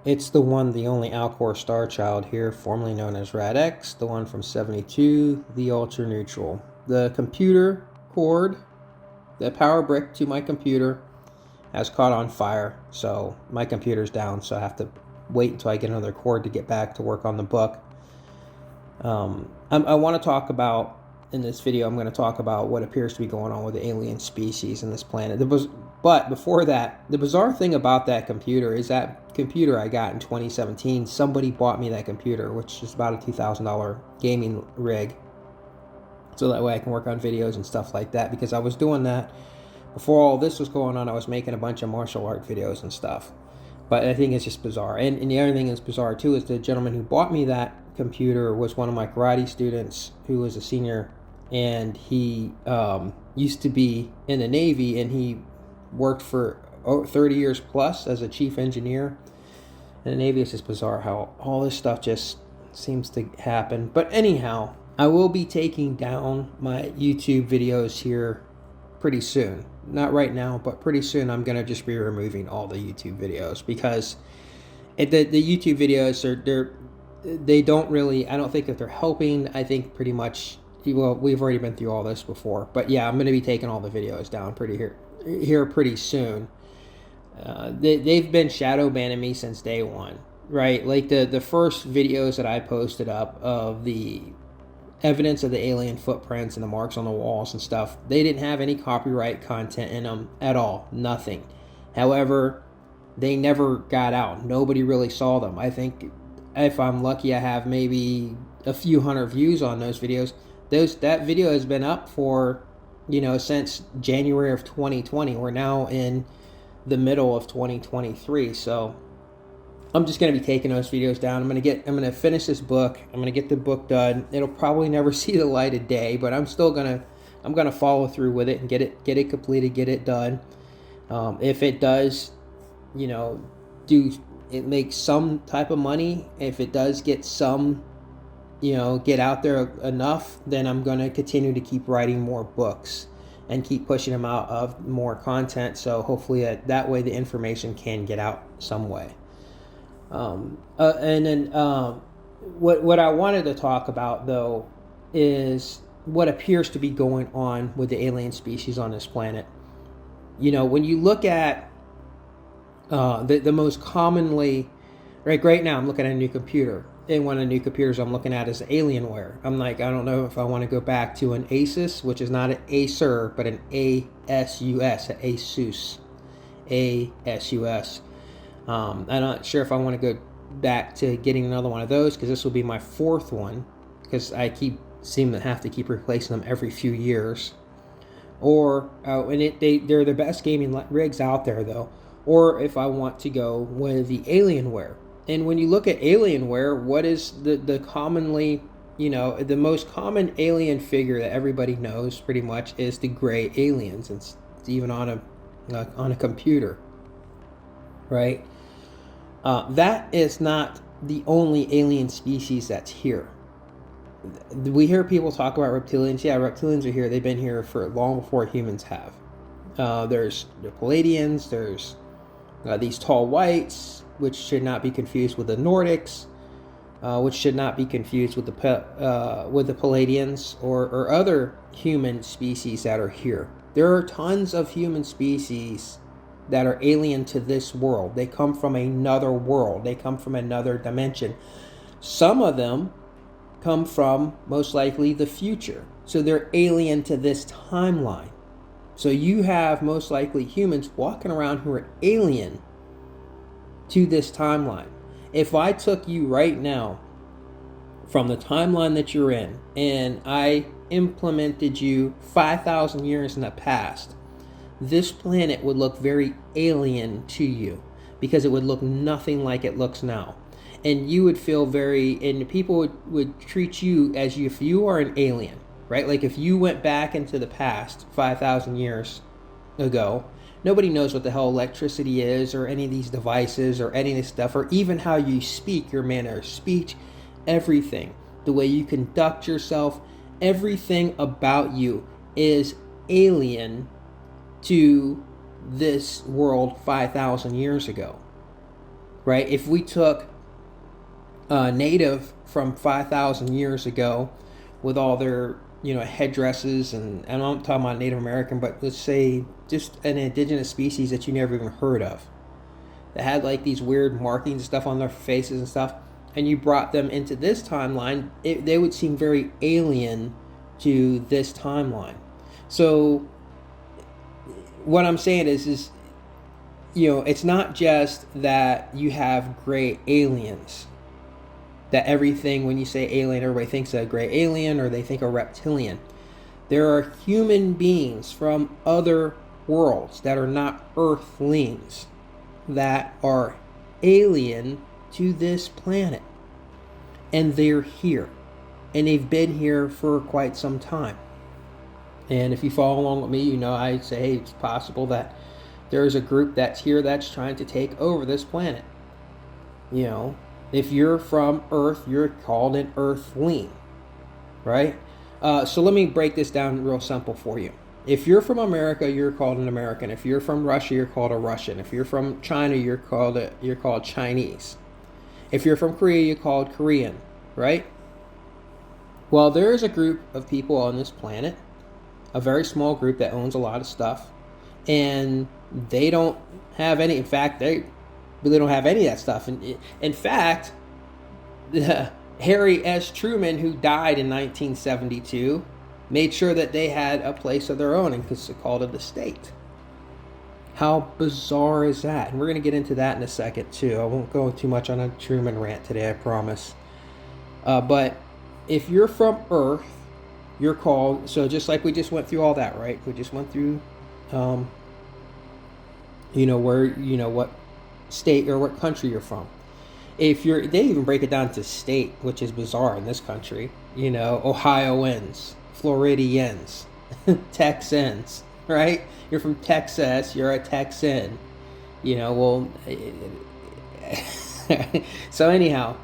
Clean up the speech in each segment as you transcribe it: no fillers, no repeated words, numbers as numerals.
It's the one, the only Alcor Star Child here, formerly known as Rad-X, the one from 72, the Ultra Neutral. The computer cord, the power brick to my computer has caught on fire, so my computer's down, so I have to wait until I get another cord to get back to work on the book. I want to talk about, in this video, I'm going to talk about what appears to be going on with the alien species in this planet. But before that, the bizarre thing about that computer is that computer I got in 2017, somebody bought me that computer, which is about a $2,000 gaming rig, so that way I can work on videos and stuff like that, because I was doing that before all this was going on. I was making a bunch of martial art videos and stuff. But I think it's just bizarre. And the other thing that's bizarre too is the gentleman who bought me that computer was one of my karate students who was a senior, and he used to be in the Navy, and he worked for 30 years plus as a chief engineer in the Navy. It's just bizarre how all this stuff just seems to happen. But anyhow, I will be taking down my YouTube videos here pretty soon. Not right now, but pretty soon I'm going to just be removing all the YouTube videos, because the YouTube videos they don't really, I don't think that they're helping. I think pretty much, well, we've already been through all this before, but yeah, I'm going to be taking all the videos down here pretty soon. They've been shadow banning me since day one, right? Like the first videos that I posted up of the evidence of the alien footprints and the marks on the walls and stuff, they didn't have any copyright content in them at all, nothing. However, they never got out. Nobody really saw them. I think if I'm lucky, I have maybe a few hundred views on those videos. That video has been up for, since January of 2020. We're now in the middle of 2023, so I'm just going to be taking those videos down. I'm going to finish this book. I'm going to get the book done. It'll probably never see the light of day, but I'm going to follow through with it and get it completed, get it done. If it does, it makes some type of money, if it does get some, get out there enough, then I'm going to continue to keep writing more books and keep pushing them out of more content. So hopefully that way the information can get out some way. And then what I wanted to talk about, though, is what appears to be going on with the alien species on this planet. When you look at the most commonly, right now I'm looking at a new computer, and one of the new computers I'm looking at is Alienware. I'm like, I don't know if I want to go back to an Asus, which is not an Acer, but an ASUS, an Asus, ASUS. I'm not sure if I want to go back to getting another one of those, because this will be my fourth one, because I seem to have to keep replacing them every few years. Or they're the best gaming rigs out there, though. Or if I want to go with the Alienware. And when you look at Alienware, what is the commonly, the most common alien figure that everybody knows pretty much is the gray aliens. It's even on a computer, right? That is not the only alien species that's here. We hear people talk about reptilians. Yeah, reptilians are here. They've been here for long before humans have. There's the Palladians. There's these tall whites, which should not be confused with the Nordics, which should not be confused with the Palladians or other human species that are here. There are tons of human species that are alien to this world. They come from another world. They come from another dimension. Some of them come from, most likely, the future. So they're alien to this timeline. So you have, most likely, humans walking around who are alien to this timeline. If I took you right now from the timeline that you're in, and I implemented you 5,000 years in the past, this planet would look very alien to you, because it would look nothing like it looks now. And you would feel and people would treat you as if you are an alien, right? Like if you went back into the past 5,000 years ago, nobody knows what the hell electricity is, or any of these devices, or any of this stuff, or even how you speak, your manner of speech, everything, the way you conduct yourself, everything about you is alien to this world 5,000 years ago. right? If we took a native from 5,000 years ago with all their, headdresses, and I'm not talking about Native American, but let's say just an indigenous species that you never even heard of, that had like these weird markings and stuff on their faces and stuff, and you brought them into this timeline, they would seem very alien to this timeline. So what I'm saying is it's not just that you have gray aliens, that everything, when you say alien, everybody thinks a gray alien or they think a reptilian. There are human beings from other worlds that are not earthlings that are alien to this planet. And they're here. And they've been here for quite some time. And if you follow along with me, I say, hey, it's possible that there's a group that's here that's trying to take over this planet. If you're from Earth, you're called an Earthling, right? So let me break this down real simple for you. If you're from America, you're called an American. If you're from Russia, you're called a Russian. If you're from China, you're called Chinese. If you're from Korea, you're called Korean, right? Well, there is a group of people on this planet, a very small group that owns a lot of stuff, and they don't have any. In fact, they really don't have any of that stuff. And in fact, Harry S. Truman, who died in 1972, made sure that they had a place of their own and called it the state. How bizarre is that? And we're going to get into that in a second too. I won't go too much on a Truman rant today, I promise. But if you're from Earth, you're called, so just like we just went through all that, right? We just went through, what state or what country you're from. They even break it down to state, which is bizarre in this country. Ohioans, Floridians, Texans, right? You're from Texas, you're a Texan. So anyhow,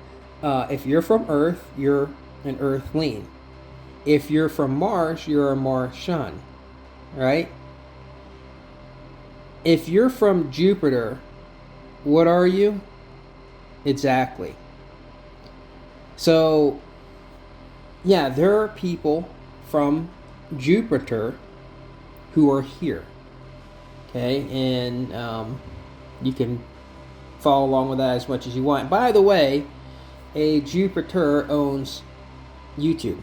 if you're from Earth, you're an Earthling. If you're from Mars, you're a Martian, right? If you're from Jupiter, what are you? Exactly. So, yeah, there are people from Jupiter who are here. Okay, and you can follow along with that as much as you want. By the way, a Jupiter owns YouTube.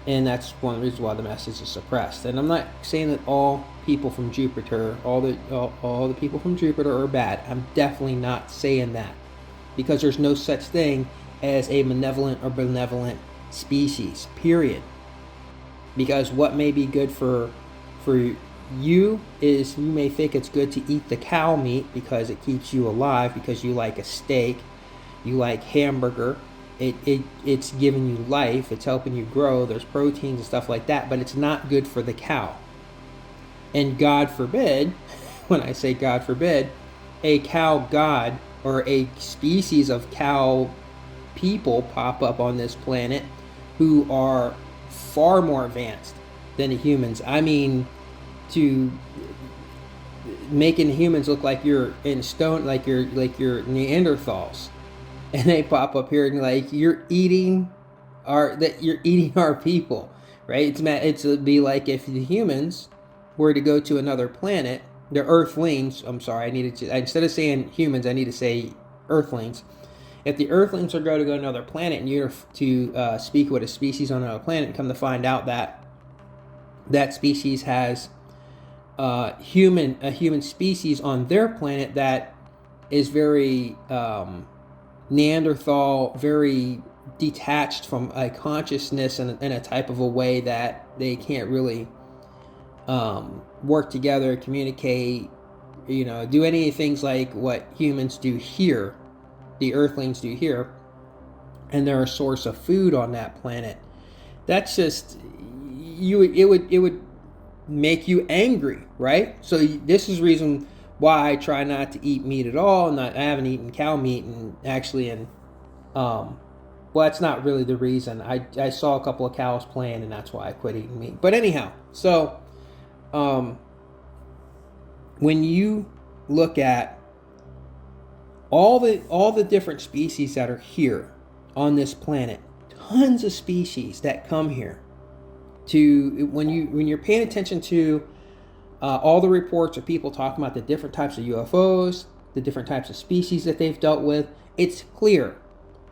And that's one of the reasons why the message is suppressed. And I'm not saying that all people from Jupiter, all the people from Jupiter are bad. I'm definitely not saying that, because there's no such thing as a malevolent or benevolent species. Period. Because what may be good for you is, you may think it's good to eat the cow meat because it keeps you alive, because you like a steak, you like hamburger. It's giving you life, it's helping you grow, there's proteins and stuff like that, but it's not good for the cow. And God forbid, when I say God forbid, a cow god or a species of cow people pop up on this planet who are far more advanced than the humans. I mean, to making humans look like you're in stone, like you're Neanderthals. And they pop up here and like, you're eating our people, right? It'd be like if the humans were to go to another planet, the Earthlings. I'm sorry, instead of saying humans, I need to say Earthlings. If the Earthlings are going to go to another planet and you're to speak with a species on another planet, and come to find out that that species has a human species on their planet that is very Neanderthal, very detached from a consciousness in a type of a way that they can't really work together, communicate, do any things like what humans do here, the Earthlings do here, and they're a source of food on that planet. That's just, it would make you angry, right? So this is the reason why I try not to eat meat at all. I haven't eaten cow meat, and well, that's not really the reason. I saw a couple of cows playing, and that's why I quit eating meat. But anyhow, so when you look at All the different species that are here on this planet, tons of species that come here. To when you're paying attention to all the reports of people talking about the different types of UFOs, the different types of species that they've dealt with, it's clear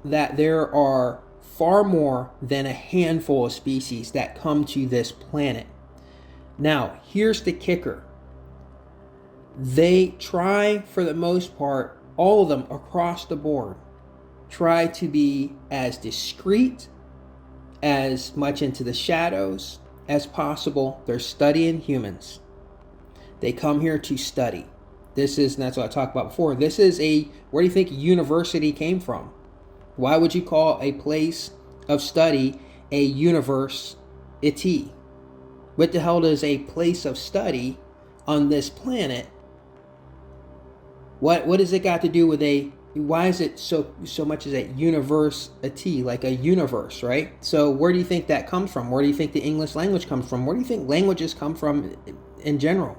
that there are far more than a handful of species that come to this planet. Now, here's the kicker. They try, for the most part, all of them across the board, try to be as discreet, as much into the shadows as possible. They're studying humans. They come here to study. And that's what I talked about before. Where do you think university came from? Why would you call a place of study a university? What the hell does a place of study on this planet? What has it got to do with why is it so much as a university, like a universe, right? So where do you think that comes from? Where do you think the English language comes from? Where do you think languages come from in general?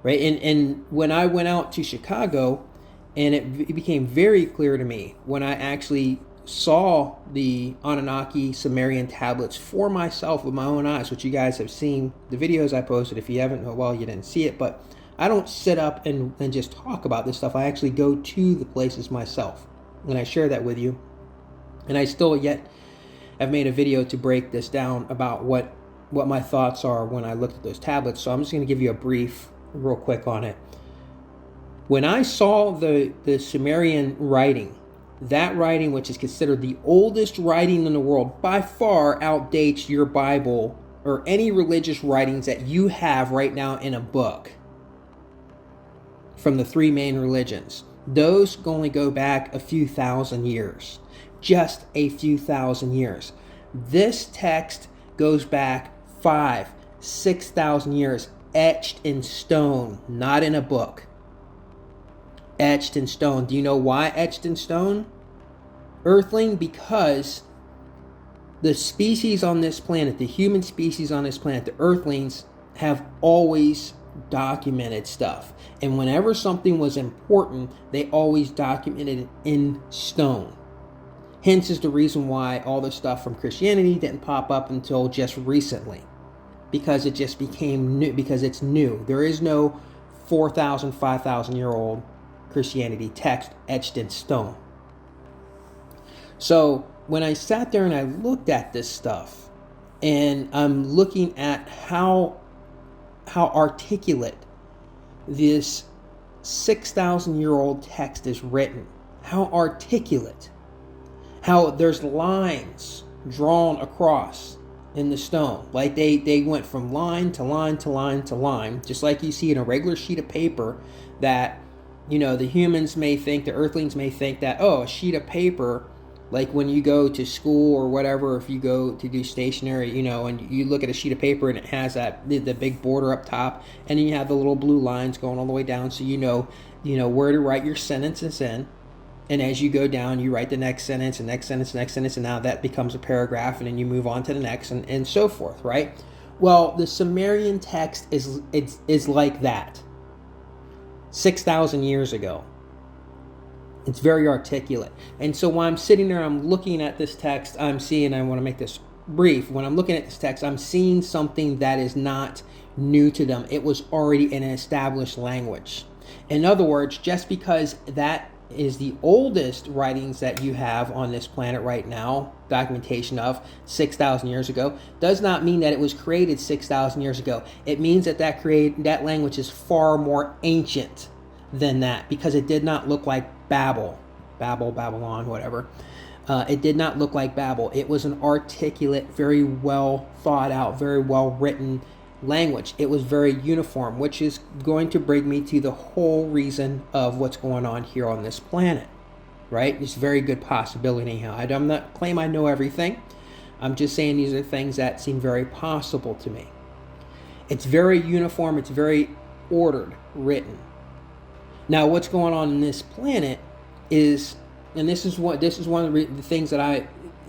Right? And when I went out to Chicago, and it became very clear to me when I actually saw the Anunnaki Sumerian tablets for myself with my own eyes, which you guys have seen the videos I posted. If you haven't, well, you didn't see it, but I don't sit up and just talk about this stuff. I actually go to the places myself, and I share that with you. And I still yet have made a video to break this down about what my thoughts are when I looked at those tablets. So I'm just going to give you a brief real quick on it. When I saw the Sumerian writing, that writing, which is considered the oldest writing in the world, by far outdates your Bible or any religious writings that you have right now in a book from the three main religions. Those only go back a few thousand years, just a few thousand years. This text goes back 5,000-6,000 years, etched in stone, not in a book. Etched in stone. Do you know why etched in stone, Earthling? Because the species on this planet, the human species on this planet, the Earthlings, have always documented stuff. And whenever something was important, they always documented it in stone. Hence is the reason why all the stuff from Christianity didn't pop up until just recently. Because it just became new, because it's new. There is no 4,000, 5,000 year old Christianity text etched in stone. So when I sat there and I looked at this stuff, and I'm looking at how articulate this 6,000 year old text is written, how articulate, how there's lines drawn across in the stone, like they went from line to line to line to line, just like you see in a regular sheet of paper. That, you know, the humans may think, the Earthlings may think that, oh, a sheet of paper, like when you go to school or whatever, if you go to do stationery, you know, and you look at a sheet of paper and it has that the big border up top, and then you have the little blue lines going all the way down, so you know where to write your sentences in. And as you go down, you write the next sentence, and next sentence, next sentence, and now that becomes a paragraph, and then you move on to the next, and so forth, right? Well, the Sumerian text is like that. 6,000 years ago. It's very articulate. And so while I'm sitting there, I'm looking at this text, I'm seeing, I want to make this brief, when I'm looking at this text, I'm seeing something that is not new to them. It was already in an established language. In other words, just because that is the oldest writings that you have on this planet right now, documentation of 6,000 years ago, does not mean that it was created 6,000 years ago. It means that that language is far more ancient than that, because it did not look like Babylon, whatever. It did not look like Babel. It was an articulate, very well thought out, very well written language. It was very uniform, which is going to bring me to the whole reason of what's going on here on this planet, right? It's a very good possibility anyhow. I'm not claim I know everything. I'm just saying these are things that seem very possible to me. It's very uniform. It's very ordered, written. Now, what's going on in this planet is, and this is one of the things that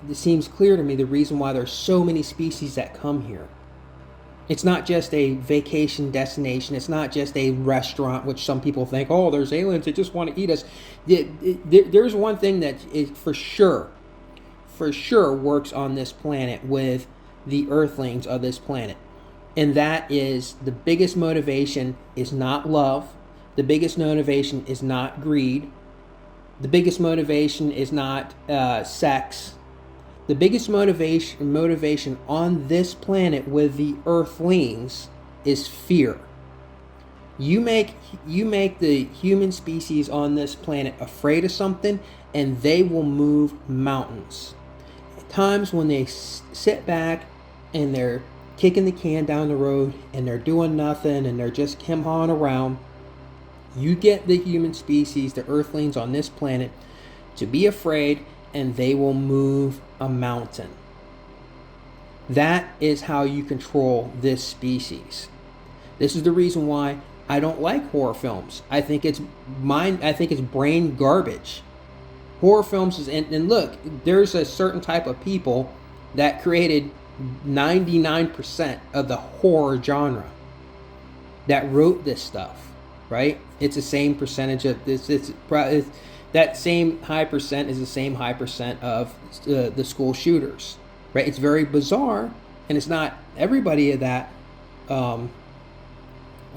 it seems clear to me, the reason why there's so many species that come here. It's not just a vacation destination. It's not just a restaurant, which some people think, oh, there's aliens that just want to eat us. There's one thing that is for sure works on this planet with the earthlings of this planet. And that is the biggest motivation is not love. The biggest motivation is not greed. The biggest motivation is not sex. The biggest motivation on this planet with the earthlings is fear. You make the human species on this planet afraid of something, and they will move mountains. At times when they sit back and they're kicking the can down the road and they're doing nothing and they're just him-hawing around, you get the human species, the earthlings on this planet, to be afraid, and they will move a mountain. That is how you control this species. This is the reason why I don't like horror films. I think it's brain garbage. Horror films is, and look, there's a certain type of people that created 99% of the horror genre that wrote this stuff, right? It's the same percentage of this. That same high percent is the same high percent of the school shooters, right? It's very bizarre, and it's not everybody of that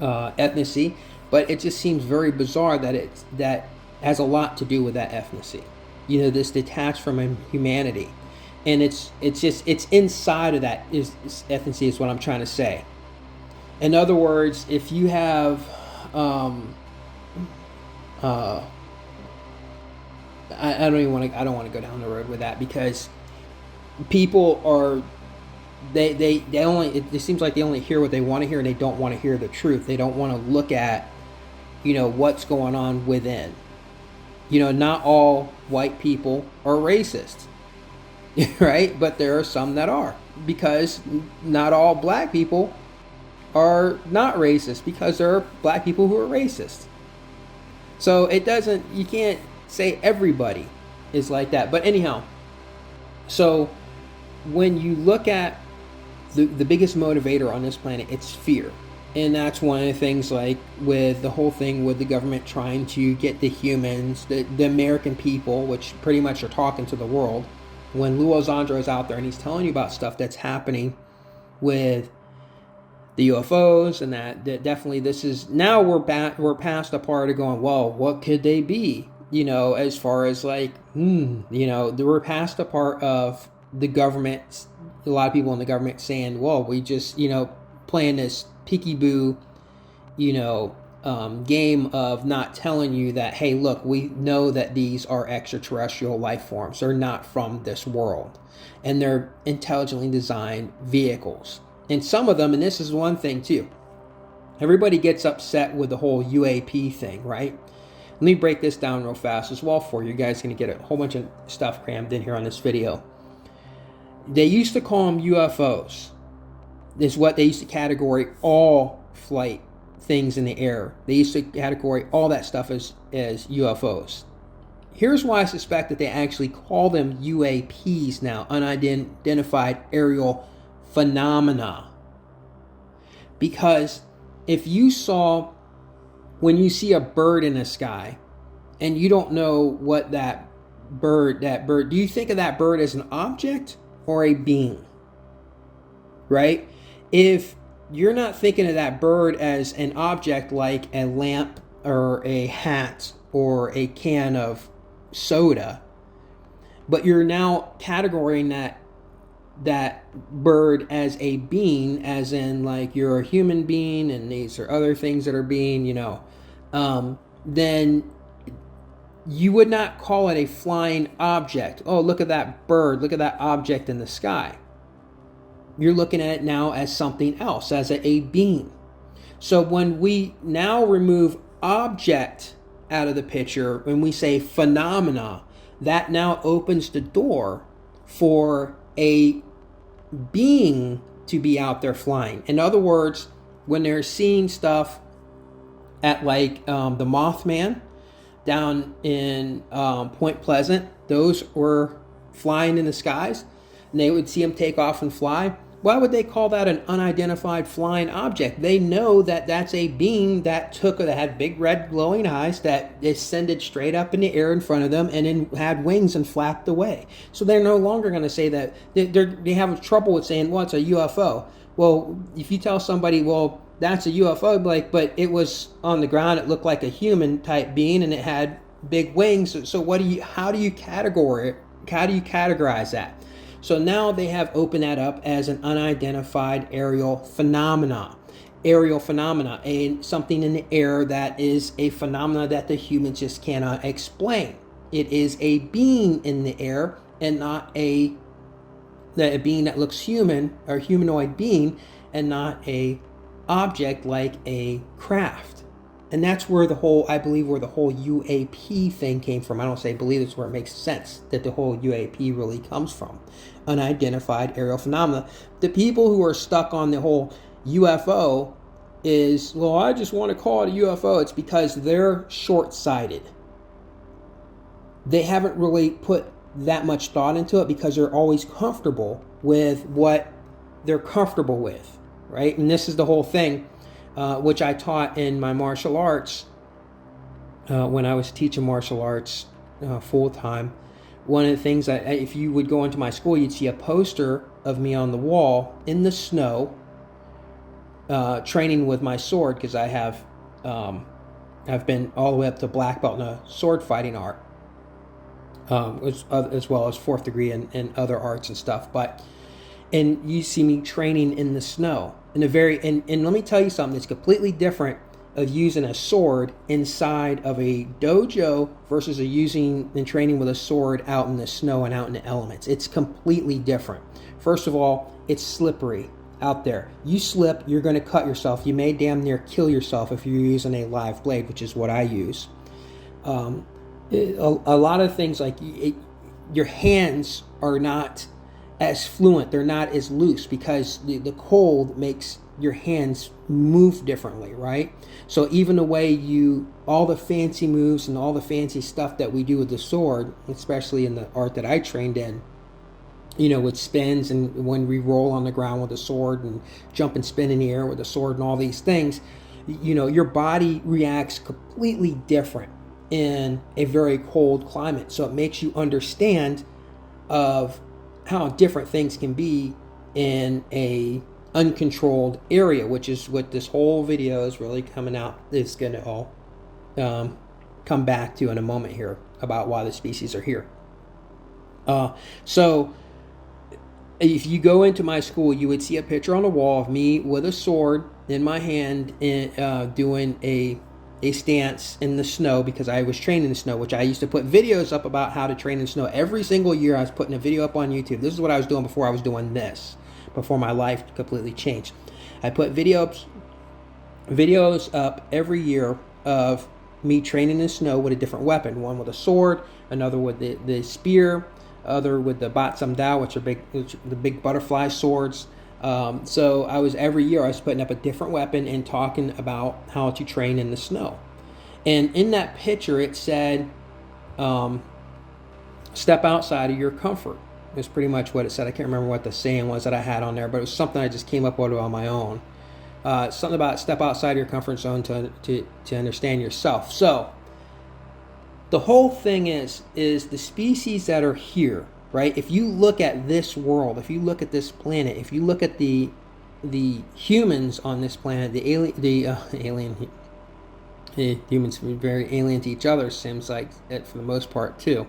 ethnicity, but it just seems very bizarre that has a lot to do with that ethnicity. You know, this detached from humanity, and it's inside of that is ethnicity is what I'm trying to say. In other words, if you have I don't want to go down the road with that, because people are they only it seems like they only hear what they want to hear, and they don't want to hear the truth. They don't want to look at, you know, what's going on within. You know, not all white people are racist, right? But there are some that are, because not all black people are not racist, because there are black people who are racist. So you can't say everybody is like that. But anyhow, so when you look at the biggest motivator on this planet, it's fear. And that's one of the things, like with the whole thing with the government trying to get the humans, the American people, which pretty much are talking to the world. When Lou Alessandro is out there and he's telling you about stuff that's happening with the UFOs, and that definitely this is, now we're past the part of going, well, what could they be? You know, as far as like, you know, we're past the part of the government, a lot of people in the government saying, well, we just, you know, playing this peekaboo, you know, game of not telling you that, hey, look, we know that these are extraterrestrial life forms. They're not from this world, and they're intelligently designed vehicles. And some of them, and this is one thing too, everybody gets upset with the whole UAP thing, right? Let me break this down real fast as well for you. You guys are going to get a whole bunch of stuff crammed in here on this video. They used to call them UFOs. This is what they used to categorize all flight things in the air. They used to categorize all that stuff as UFOs. Here's why I suspect that they actually call them UAPs now, unidentified aerial phenomena. Because if you saw, when you see a bird in the sky and you don't know what that bird, do you think of that bird as an object or a being? Right? If you're not thinking of that bird as an object like a lamp or a hat or a can of soda, but you're now categorizing that bird as a being, as in like you're a human being and these are other things that are being, you know, then you would not call it a flying object. Oh, look at that bird, look at that object in the sky. You're looking at it now as something else, as a being. So when we now remove object out of the picture, when we say phenomena, that now opens the door for a being to be out there flying. In other words, when they're seeing stuff at like the Mothman down in Point Pleasant, those were flying in the skies, and they would see them take off and fly. Why would they call that an unidentified flying object? They know that that's a being that had big red glowing eyes that ascended straight up in the air in front of them and then had wings and flapped away. So they're no longer going to say that. They have trouble with saying, well, it's a UFO. Well, if you tell somebody, well, that's a UFO, like, but it was on the ground, it looked like a human type being and it had big wings. So how do you categorize that? So now they have opened that up as an unidentified aerial phenomena. Something in the air that is a phenomena that the humans just cannot explain. It is a being in the air and not a being that looks human, or humanoid being, and not a object like a craft. And that's where I believe where the whole UAP thing came from. I don't say believe, it's where it makes sense that the whole UAP really comes from. Unidentified aerial phenomena. The people who are stuck on the whole UFO is, well, I just want to call it a UFO. It's because they're short-sighted. They haven't really put that much thought into it because they're always comfortable with what they're comfortable with, right? And this is the whole thing. Which I taught in my martial arts when I was teaching martial arts full time. One of the things if you would go into my school, you'd see a poster of me on the wall in the snow, training with my sword, because I've been all the way up to black belt in a sword fighting art, as well as fourth degree and other arts and stuff. And you see me training in the snow. And let me tell you something that's completely different of using a sword inside of a dojo versus using and training with a sword out in the snow and out in the elements. It's completely different. First of all, it's slippery out there. You slip, you're going to cut yourself. You may damn near kill yourself if you're using a live blade, which is what I use. A lot of things like your hands are not as fluent, they're not as loose because the cold makes your hands move differently, right? So even the way all the fancy moves and all the fancy stuff that we do with the sword, especially in the art that I trained in, with spins and when we roll on the ground with the sword and jump and spin in the air with the sword and all these things, your body reacts completely different in a very cold climate. So it makes you understand of how different things can be in a uncontrolled area, which is what this whole video is really coming out. It's going to all come back to in a moment here about why the species are here. So if you go into my school, you would see a picture on the wall of me with a sword in my hand doing a stance in the snow, because I was trained in the snow, which I used to put videos up about how to train in the snow. Every single year I was putting a video up on YouTube. This is what I was doing before I was doing this, before my life completely changed. I put videos up every year of me training in the snow with a different weapon. One with a sword, another with the spear, other with the Bat Sam Dao, which are the big butterfly swords. So every year I was putting up a different weapon and talking about how to train in the snow. And in that picture it said, step outside of your comfort. That's pretty much what it said. I can't remember what the saying was that I had on there, but it was something I just came up with on my own. Something about step outside of your comfort zone to understand yourself. So the whole thing is the species that are here, right? If you look at this world, if you look at this planet, if you look at the humans on this planet, the humans are very alien to each other, seems like it for the most part too.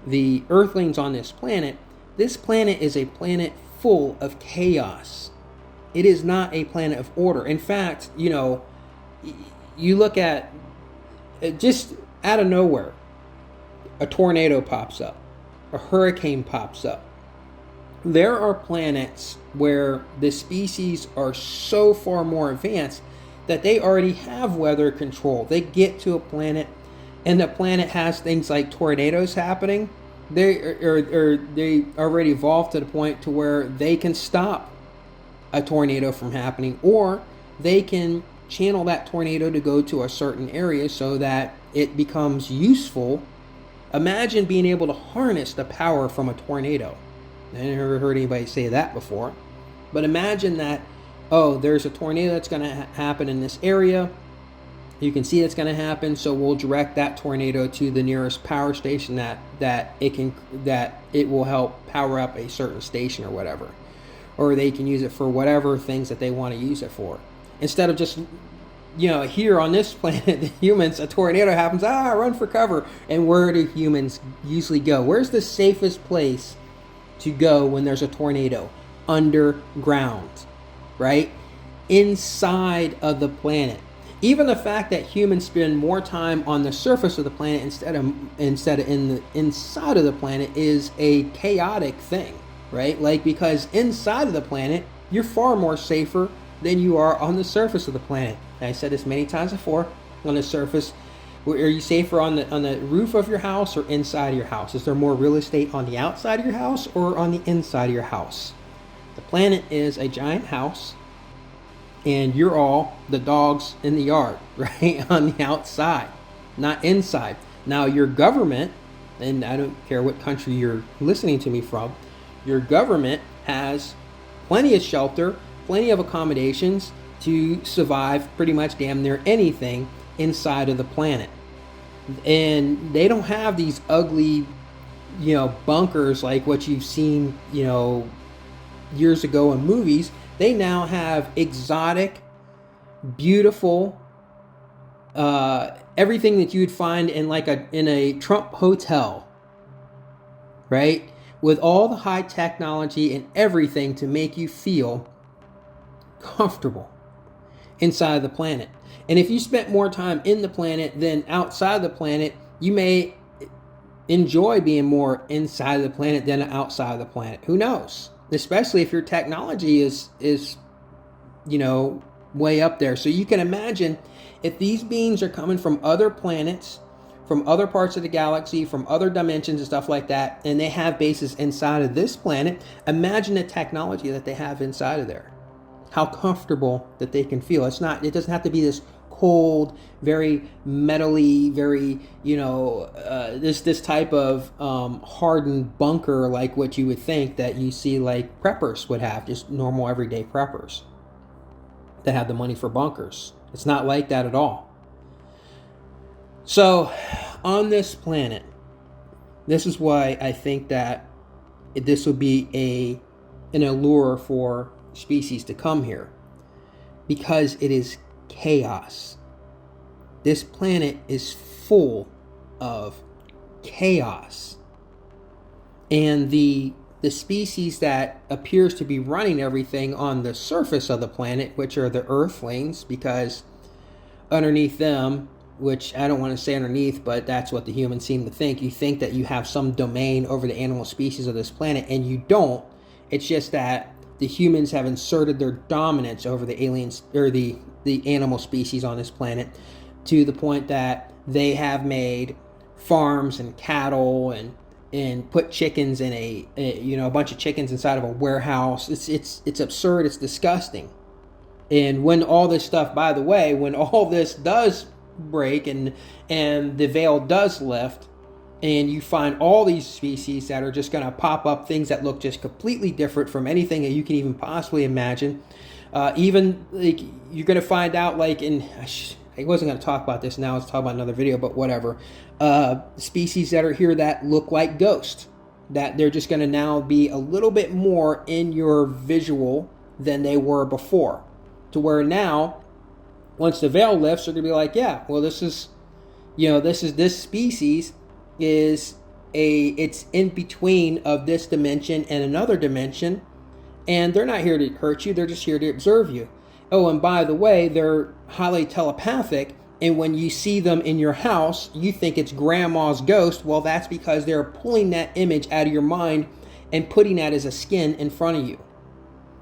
The earthlings on this planet is a planet full of chaos. It is not a planet of order. In fact, you look at just out of nowhere, a tornado pops up. A hurricane pops up. There are planets where the species are so far more advanced that they already have weather control. They get to a planet and the planet has things like tornadoes happening. They already evolved to the point to where they can stop a tornado from happening, or they can channel that tornado to go to a certain area so that it becomes useful. Imagine being able to harness the power from a tornado. I never heard anybody say that before. But imagine that, oh, there's a tornado that's going to happen in this area. You can see it's going to happen, so we'll direct that tornado to the nearest power station that it will help power up a certain station or whatever. Or they can use it for whatever things that they want to use it for. Instead of just, here on this planet, the humans, a tornado happens, run for cover. And where do humans usually go? Where's the safest place to go when there's a tornado? Underground, right? Inside of the planet. Even the fact that humans spend more time on the surface of the planet instead of in the inside of the planet is a chaotic thing, right? Like, because inside of the planet, you're far more safer than you are on the surface of the planet. And I said this many times before. On the surface, are you safer on the roof of your house or inside of your house? Is there more real estate on the outside of your house or on the inside of your house? The planet is a giant house, and you're all the dogs in the yard, right? On the outside, not inside. Now, your government, and I don't care what country you're listening to me from, your government has plenty of shelter, plenty of accommodations to survive pretty much damn near anything inside of the planet. And they don't have these ugly, bunkers like what you've seen, years ago in movies. They now have exotic, beautiful, everything that you'd find in a Trump hotel, right? With all the high technology and everything to make you feel comfortable inside the planet. And if you spent more time in the planet than outside the planet, you may enjoy being more inside the planet than outside of the planet. Who knows? Especially if your technology is way up there. So you can imagine if these beings are coming from other planets, from other parts of the galaxy, from other dimensions and stuff like that, and they have bases inside of this planet, imagine the technology that they have inside of there. How comfortable that they can feel. It doesn't have to be this cold, very metally, very, this type of hardened bunker like what you would think that you see like preppers would have, just normal everyday preppers that have the money for bunkers. It's not like that at all. So on this planet, this is why I think that this would be an allure for species to come here, because it is chaos. This planet is full of chaos, and the species that appears to be running everything on the surface of the planet, which are the Earthlings, because underneath them, which I don't want to say underneath, but that's what the humans seem to think. You think that you have some domain over the animal species of this planet, and you don't. It's just that the humans have inserted their dominance over the aliens or the animal species on this planet to the point that they have made farms and cattle and put chickens in a bunch of chickens inside of a warehouse. It's absurd. It's disgusting. And when all this stuff, by the way, when all this does break and the veil does lift, and you find all these species that are just going to pop up, things that look just completely different from anything that you can even possibly imagine. Even like you're going to find out, like I wasn't going to talk about this now. Let's talk about another video, but whatever. Species that are here that look like ghosts, that they're just going to now be a little bit more in your visual than they were before, to where now, once the veil lifts, they're going to be like, yeah, well, this species it's in between of this dimension and another dimension, and they're not here to hurt you, they're just here to observe you. Oh, and by the way, they're highly telepathic, and when you see them in your house, you think it's grandma's ghost. Well, that's because they're pulling that image out of your mind and putting that as a skin in front of you.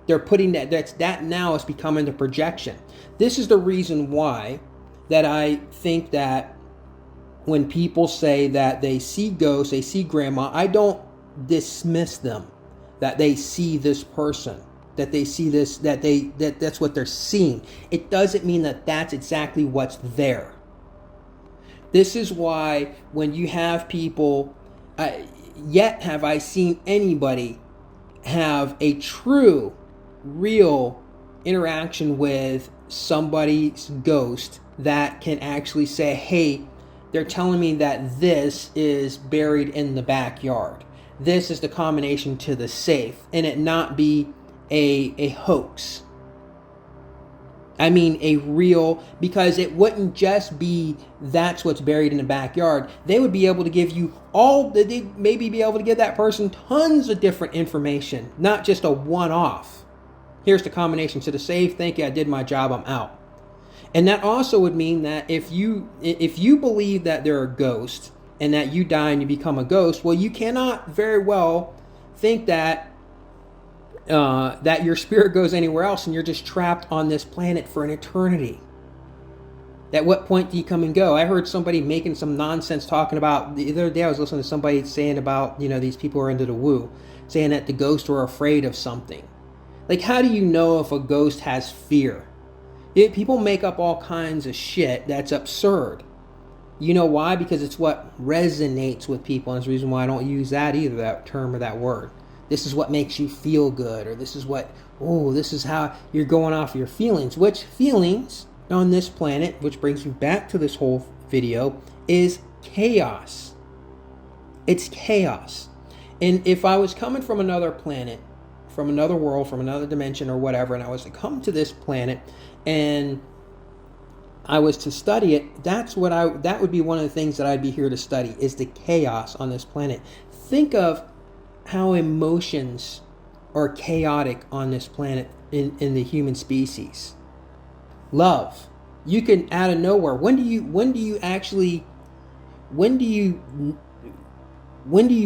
They're putting that now is becoming the projection. This is the reason why that I think that when people say that they see ghosts, they see grandma, I don't dismiss them, that they see this person, that they see this, that's what they're seeing. It doesn't mean that that's exactly what's there. This is why when you have people, yet have I seen anybody have a true, real interaction with somebody's ghost that can actually say, hey, they're telling me that this is buried in the backyard. This is the combination to the safe, and it not be a hoax. I mean a real, because it wouldn't just be that's what's buried in the backyard. They would be able to give you they'd maybe be able to give that person tons of different information, not just a one-off. Here's the combination to the safe. Thank you, I did my job, I'm out. And that also would mean that if you believe that there are ghosts and that you die and you become a ghost, well, you cannot very well think that that your spirit goes anywhere else and you're just trapped on this planet for an eternity. At what point do you come and go? I heard somebody making some nonsense talking about, the other day I was listening to somebody saying about, these people are into the woo, saying that the ghosts are afraid of something. Like, how do you know if a ghost has fear? People make up all kinds of shit that's absurd. You know why? Because it's what resonates with people. And that's the reason why I don't use that either, that term or that word. This is what makes you feel good, or this is how you're going off your feelings. Which feelings on this planet, which brings me back to this whole video, is chaos. It's chaos. And if I was coming from another planet, from another world, from another dimension or whatever, and I was to come to this planet and I was to study it, that would be one of the things that I'd be here to study, is the chaos on this planet. Think of how emotions are chaotic on this planet in the human species. Love. You can, out of nowhere, when do you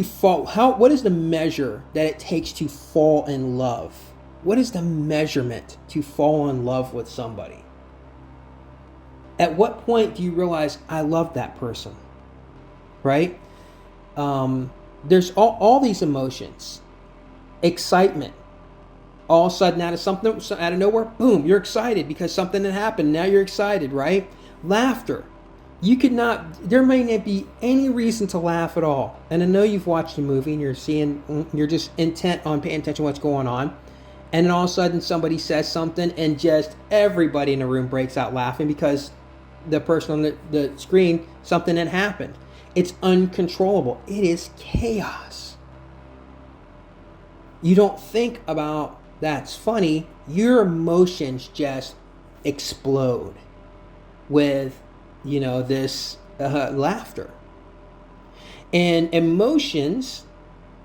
fall? What is the measure that it takes to fall in love? What is the measurement to fall in love with somebody? At what point do you realize I love that person? Right? There's all these emotions. Excitement. All of a sudden, out of nowhere, boom, you're excited because something had happened. Now you're excited, right? Laughter. There may not be any reason to laugh at all. And I know you've watched a movie and you're just intent on paying attention to what's going on. And then all of a sudden somebody says something and just everybody in the room breaks out laughing because the person on the screen, something had happened. It's uncontrollable. It is chaos. You don't think about that's funny. Your emotions just explode with this laughter. And emotions,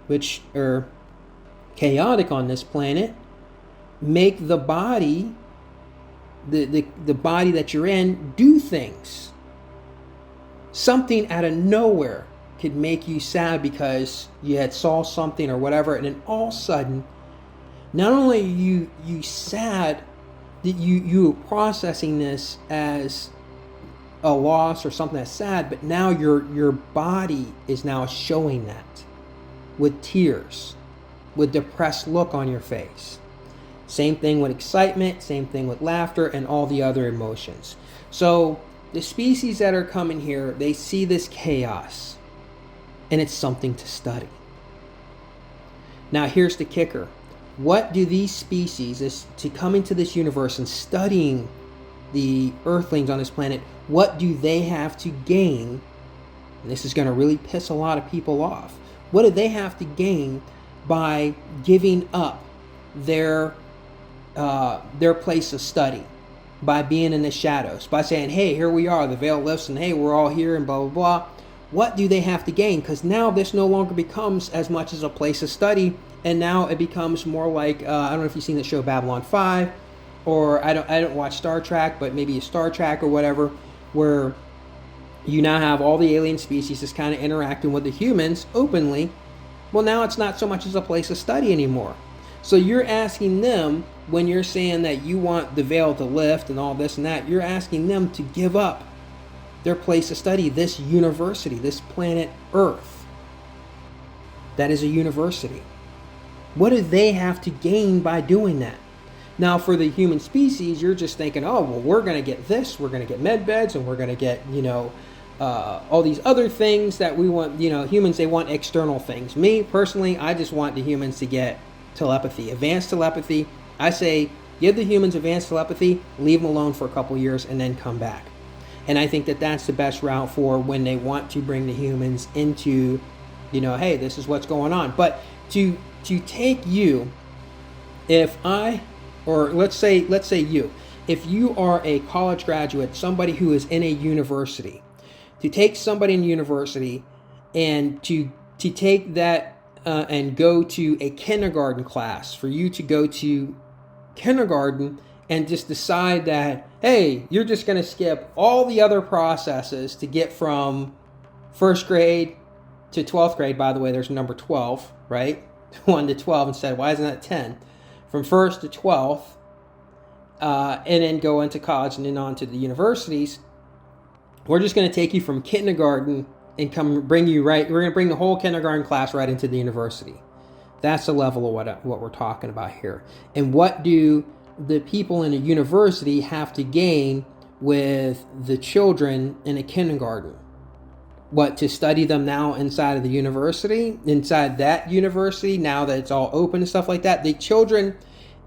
which are chaotic on this planet, make the body, the body that you're in, do things. Something out of nowhere could make you sad because you had saw something or whatever, and then all of a sudden, not only are you sad, that you are processing this as a loss or something that's sad, but now your body is now showing that with tears, with depressed look on your face. Same thing with excitement, same thing with laughter and all the other emotions. So the species that are coming here, they see this chaos and it's something to study. Now here's the kicker. What do these species, to come into this universe and studying the earthlings on this planet, what do they have to gain? And this is going to really piss a lot of people off. What do they have to gain by giving up their place of study, by being in the shadows, by saying, hey, here we are, the veil lifts, and hey, we're all here, and blah, blah, blah. What do they have to gain? Because now this no longer becomes as much as a place of study, and now it becomes more like, I don't know if you've seen the show Babylon 5, or I don't watch Star Trek, but maybe a Star Trek or whatever, where you now have all the alien species just kind of interacting with the humans openly. Well, now it's not so much as a place of study anymore. So you're asking them, when you're saying that you want the veil to lift and all this and that, you're asking them to give up their place of study, this university, this planet Earth. That is a university. What do they have to gain by doing that? Now, for the human species, you're just thinking, oh, well, we're going to get this, we're going to get med beds, and we're going to get, all these other things that we want. Humans, they want external things. Me, personally, I just want the humans to get telepathy. Advanced telepathy, I say give the humans advanced telepathy, leave them alone for a couple years, and then come back. And I think that that's the best route for when they want to bring the humans into, hey, this is what's going on. But to take you, let's say you, if you are a college graduate, somebody who is in a university, to take somebody in university and to take that and go to a kindergarten class, for you to go to kindergarten and just decide that, hey, you're just going to skip all the other processes to get from first grade to 12th grade. By the way, there's number 12, right? 1 to 12 instead. Why isn't that 10? From 1st to 12th, and then go into college and then on to the universities. We're just going to take you from kindergarten and bring you right. We're going to bring the whole kindergarten class right into the university. That's the level of what we're talking about here. And what do the people in a university have to gain with the children in a kindergarten? What, to study them now inside of the university, inside that university, now that it's all open and stuff like that? The children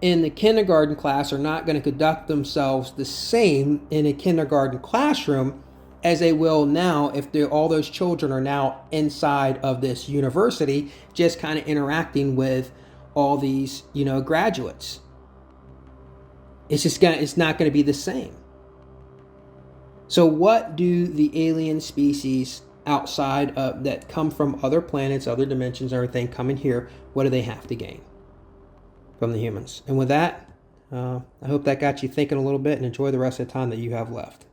in the kindergarten class are not going to conduct themselves the same in a kindergarten classroom as they will now if all those children are now inside of this university, just kind of interacting with all these, graduates. It's not going to be the same. So what do the alien species outside of that come from other planets, other dimensions, everything coming here, what do they have to gain from the humans? And with that, I hope that got you thinking a little bit, and enjoy the rest of the time that you have left.